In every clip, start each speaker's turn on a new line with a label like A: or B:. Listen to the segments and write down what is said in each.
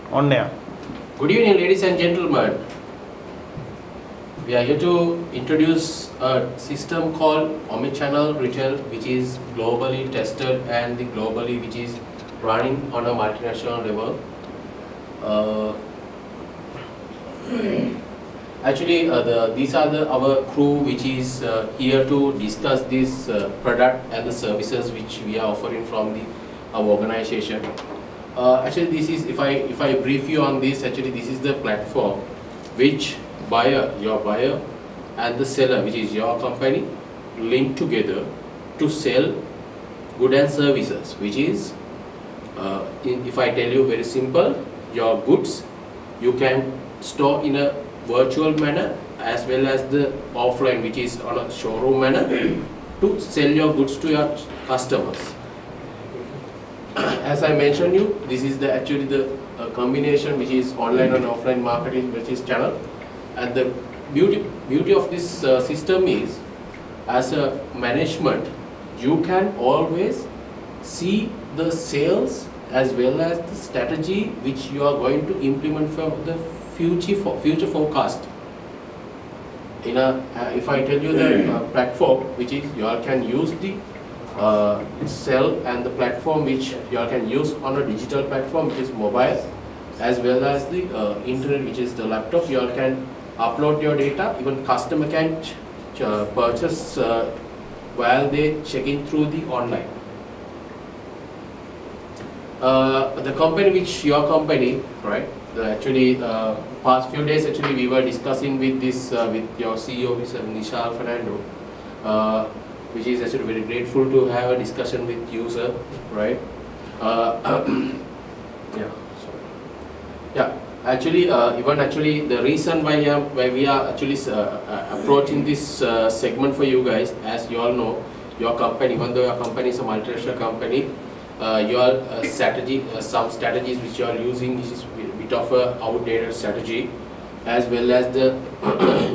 A: On air.
B: Good evening, ladies and gentlemen. We are here to introduce a system called Omni-channel retail, which is globally tested and globally which is running on a multinational level. Actually, these are our crew which is here to discuss this product and the services which we are offering from our organization. Actually, this is if I brief you on this. Actually, this is the platform which your buyer and the seller, which is your company, link together to sell goods and services. Which is, if I tell you very simple, your goods you can store in a virtual manner as well as the offline, which is on a showroom manner, to sell your goods to your customers. As I mentioned you, this is actually the combination which is online and offline marketing, which is channel. And the beauty of this system is, as a management, you can always see the sales as well as the strategy which you are going to implement for the future forecast. If I tell you the platform which is you all can use the cell and the platform which you all can use on a digital platform, which is mobile, as well as the internet, which is the laptop. You all can upload your data. Even customer can purchase while they check in through the online. The company which your company, right? Actually, past few days actually we were discussing with this with your CEO, Mr. Nishal Fernando, which is actually very grateful to have a discussion with you, sir, right? Actually, even actually the reason why we are actually approaching this segment for you guys, as you all know, your company, even though your company is a multinational company, your some strategies which you are using is a bit of a outdated strategy, as well as the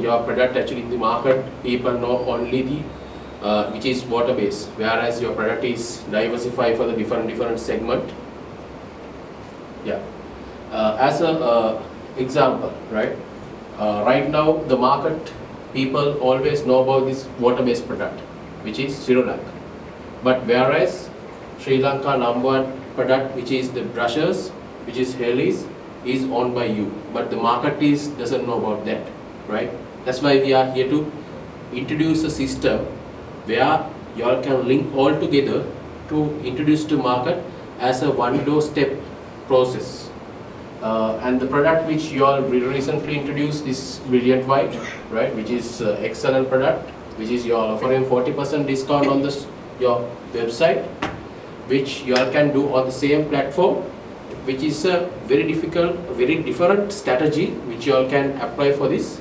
B: your product actually in the market, people know only the which is water based, whereas your product is diversified for the different segment. As a example, right? Right now the market, people always know about this water based product, which is Sri Lanka. But whereas Sri Lanka #1 product, which is the brushes, which is Heli's, is owned by you, but the market doesn't know about that, right? That's why we are here to introduce a system where you all can link all together to introduce to market as a one-door step process. And the product which you all recently introduced is Brilliant White, right? Which is excellent product, which is you all offering 40% discount on your website, which you all can do on the same platform, which is a very different strategy which you all can apply for this.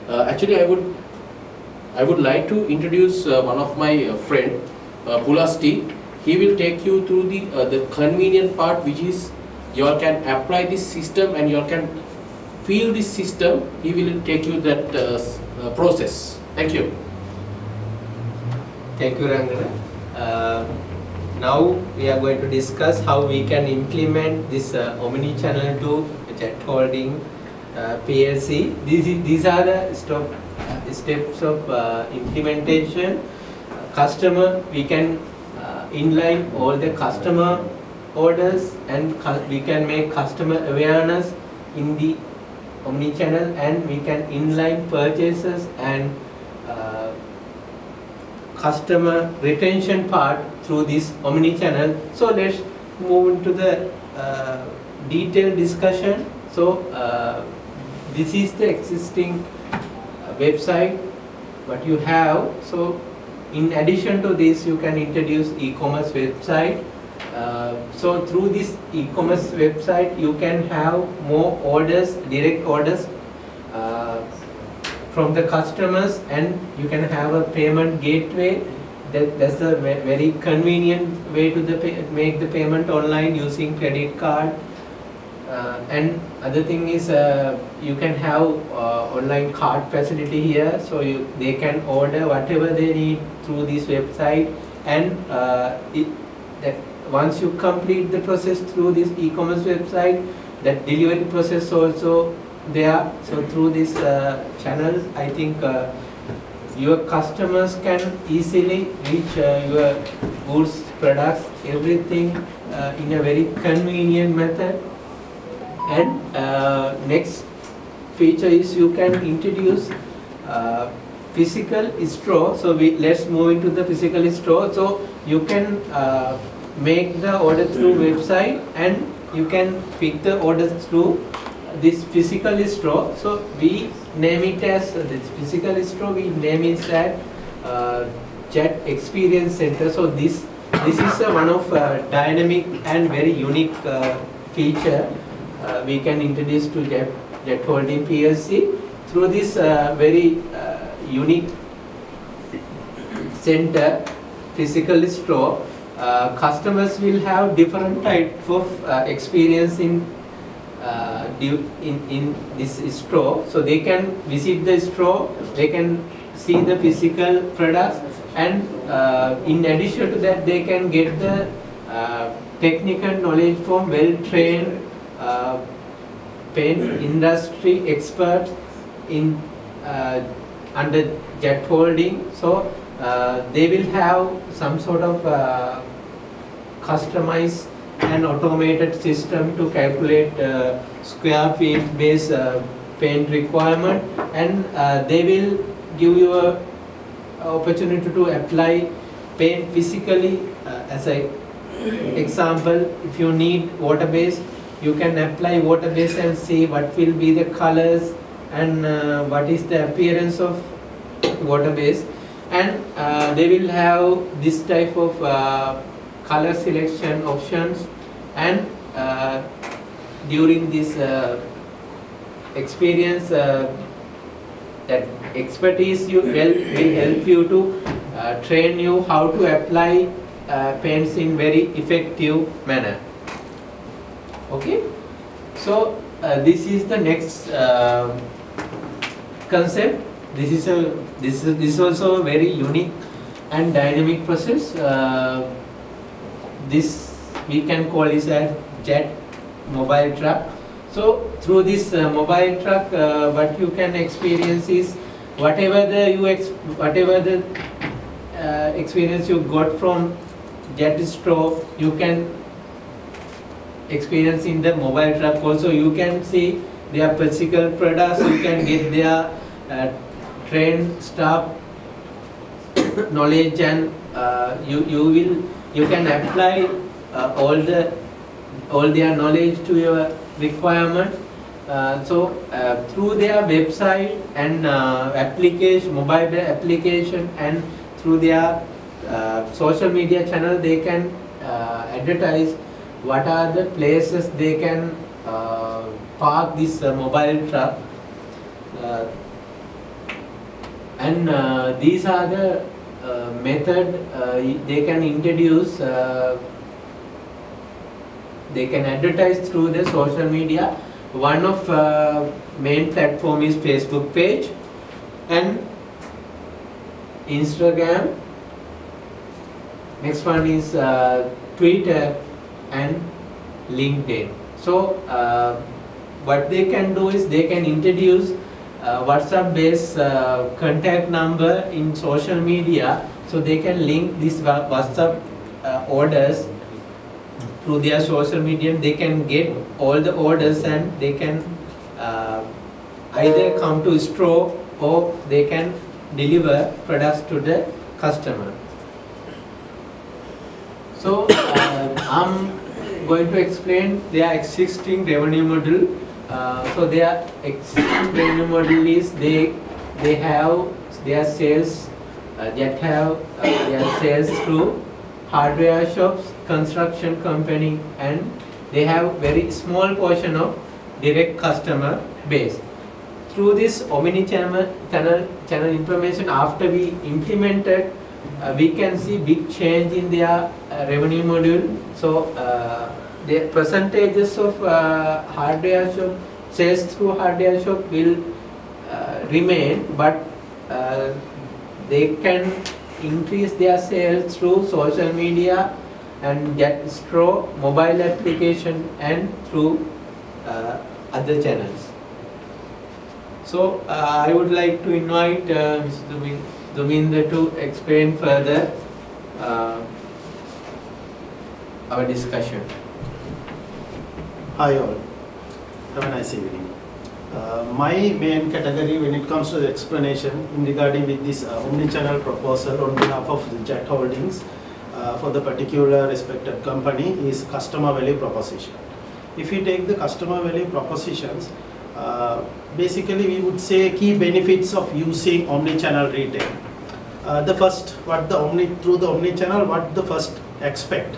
B: Actually, I would like to introduce one of my friend, Pulasti. He will take you through the convenient part, which is you all can apply this system and you all can feel this system. He will take you that process. Thank you.
C: Thank you, Rangana. Now we are going to discuss how we can implement this omni-channel to chat holding PLC. These are the steps of implementation. We can inline all the customer orders, and we can make customer awareness in the omni-channel, and we can inline purchases and customer retention part through this omni-channel. So let's move into the detailed discussion. So this is the existing website what you have. So in addition to this, you can introduce e-commerce website. So through this e-commerce website, you can have more orders, direct orders from the customers, and you can have a payment gateway. That's a very convenient way to make the payment online using credit card. And other thing is you can have online card facility here, so they can order whatever they need through this website, and once you complete the process through this e-commerce website, that delivery process also there. So through this channel, I think your customers can easily reach your goods, products, everything in a very convenient method. And next feature is you can introduce physical store. So let's move into the physical store. So you can make the order through website, and you can pick the order through this physical store. So we name it as this physical store. We name it as Jet Experience Center. So this is one of dynamic and very unique feature we can introduce to Jet Holding PLC through this very unique center physical store. Customers will have different type of experience in this store. So they can visit the store, they can see the physical products, and in addition to that they can get the technical knowledge from well-trained paint industry experts in under Jet Holding. So they will have some sort of customized and automated system to calculate square feet based paint requirement, and they will give you a opportunity to apply paint physically. As a example, if you need water base, you can apply water base and see what will be the colors and what is the appearance of water base, and they will have this type of color selection options, and during this experience that expertise will help you to train you how to apply paints in very effective manner. Okay, so this is the next concept. This is also a very unique and dynamic process. This we can call this as Jet mobile truck. So through this mobile truck, what you can experience is whatever the experience you got from Jet store, you can experience in the mobile truck also. You can see their physical products, you can get their trained staff knowledge, and you can apply all their knowledge to your requirement. So through their website and application, mobile application, and through their social media channel, they can advertise what are the places they can park this mobile truck, and these are the method they can introduce. They can advertise through the social media. One of main platform is Facebook page and Instagram. Next one is Twitter and LinkedIn. So what they can do is they can introduce WhatsApp based contact number in social media, so they can link these WhatsApp orders through their social media. They can get all the orders, and they can either come to store or they can deliver products to the customer. So I'm going to explain their existing revenue model. So their existing revenue model is they have their sales, Jet have their sales through hardware shops, construction company, and they have very small portion of direct customer base. Through this Omni channel information, after we implemented, we can see big change in their revenue module. So the percentages of hardware shop sales through hardware shop will remain, but they can increase their sales through social media and Jet store mobile application, and through other channels. So I would like to invite Mr. Duminder to explain further our discussion.
A: Hi all, have a nice evening. My main category when it comes to the explanation in regarding with this omni-channel proposal on behalf of the Jet Holdings for the particular respected company is customer value proposition. If we take the customer value propositions, basically we would say key benefits of using omni-channel retail. The first, through the omni-channel, what the first expect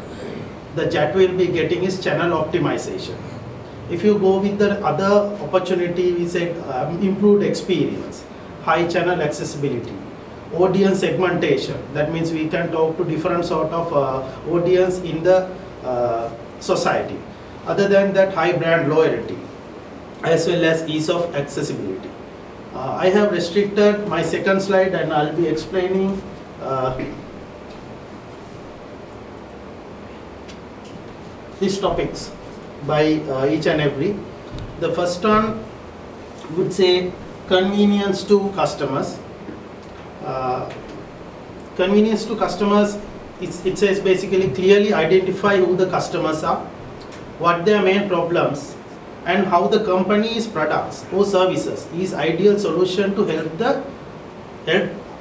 A: the Jet will be getting is channel optimization. If you go with the other opportunity, we said improved experience, high channel accessibility, audience segmentation. That means we can talk to different sort of audience in the society. Other than that, high brand loyalty, as well as ease of accessibility. I have restricted my second slide and I'll be explaining these topics by each and every. The first one would say convenience to customers. Convenience to customers, it says basically clearly identify who the customers are, what their main problems, and how the company's products or services is ideal solution to help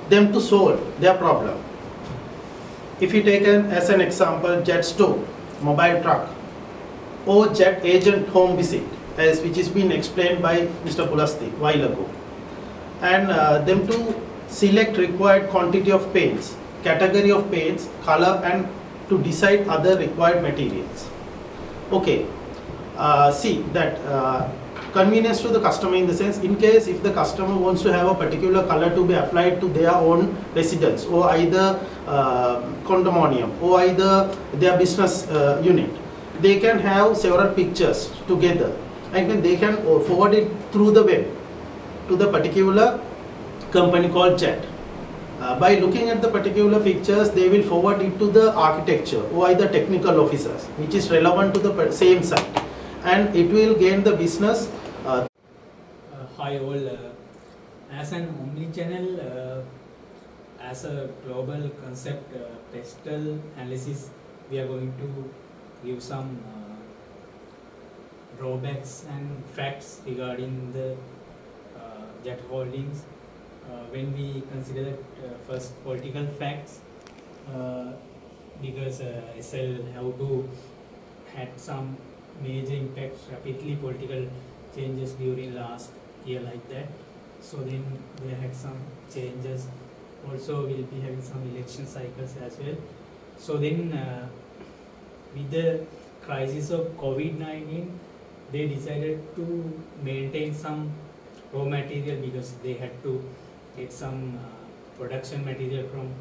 A: them to solve their problem. If you take as an example Jet Store, mobile truck, or Jet Agent home visit, which is been explained by Mr. Pulasti a while ago, and them to select required quantity of paints, category of paints, color, and to decide other required materials. Okay, see that convenience to the customer in the sense, in case if the customer wants to have a particular color to be applied to their own residence or either condominium or either their business unit, they can have several pictures together and they can forward it through the web to the particular company called Jet. By looking at the particular pictures, they will forward it to the architecture or either technical officers which is relevant to the same site, and it will gain the business.
D: Hi all, as an omni-channel, as a global concept textile analysis, we are going to give some drawbacks and facts regarding the Jet Holdings. When we consider that first political facts, because SL have to had some major impacts, rapidly political changes during last year like that. So then they had some changes. Also we'll be having some election cycles as well. So then with the crisis of COVID-19, they decided to maintain some raw material because they had to get some production material from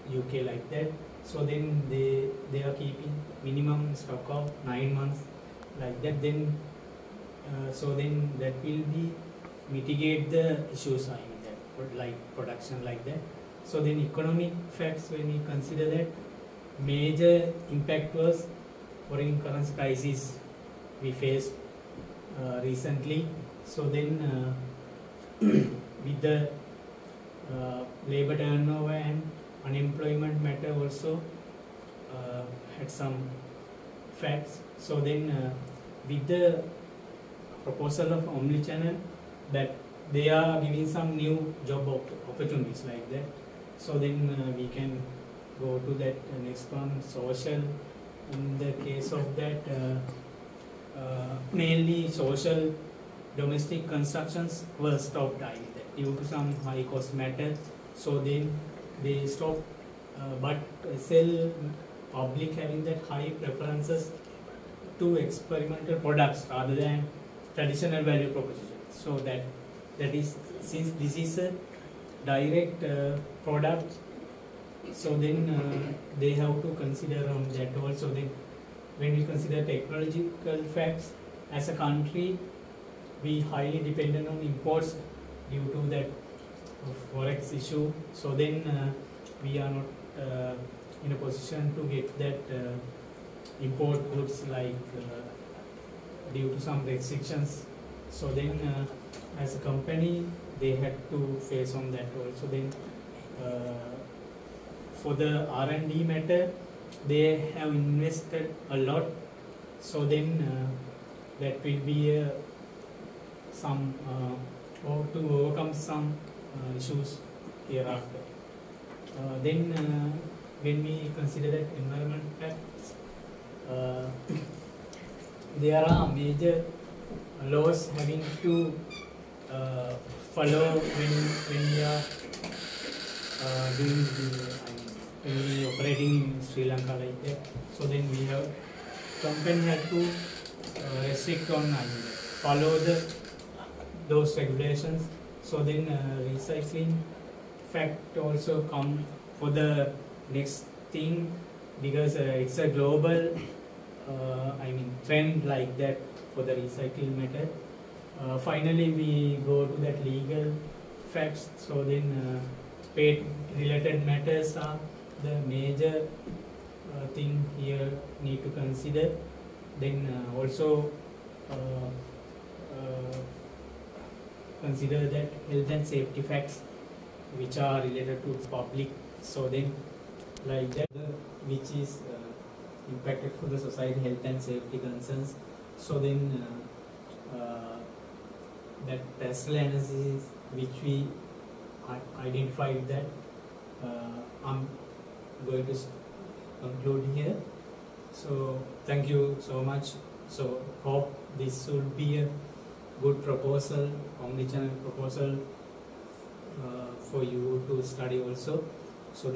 D: UK like that. So then they are keeping minimum stock of 9 months like that. Then so then that will be mitigate the issues, I mean that like production like that. So then economic facts, when we consider that, major impact was foreign currency crisis we faced recently. So then with the labor turnover and unemployment matter also had some facts. So then with the proposal of omni-channel, that they are giving some new job opportunities like that. So then we can go to that next one, social. In the case of that, mainly social domestic constructions were stopped due to some high cost matter. So then they stopped, but still public having that high preferences to experimental products rather than traditional value proposition. So that is, since this is a direct product, so then they have to consider on that also. Then when we consider technological facts, as a country we highly dependent on imports due to that forex issue. So then we are not in a position to get that import goods like due to some restrictions. So then as a company they had to face on that also. Then for the R&D matter they have invested a lot. So then that will be some or to overcome some issues hereafter. Then when we consider that environment facts, there are major laws having to follow when we are doing when we operating in Sri Lanka like that. So then we have company had to restrict on follow those regulations. So then recycling fact also come for the next thing, because it's a global trend like that for the recycling method. Finally we go to that legal facts. So then patent related matters are the major thing here need to consider. Then also consider that health and safety facts which are related to public. So then like that which is impacted for the society health and safety concerns. So then that personal analysis which we identified, that I'm going to conclude here. So thank you so much. So hope this would be a good proposal, omnichannel proposal for you to study also. So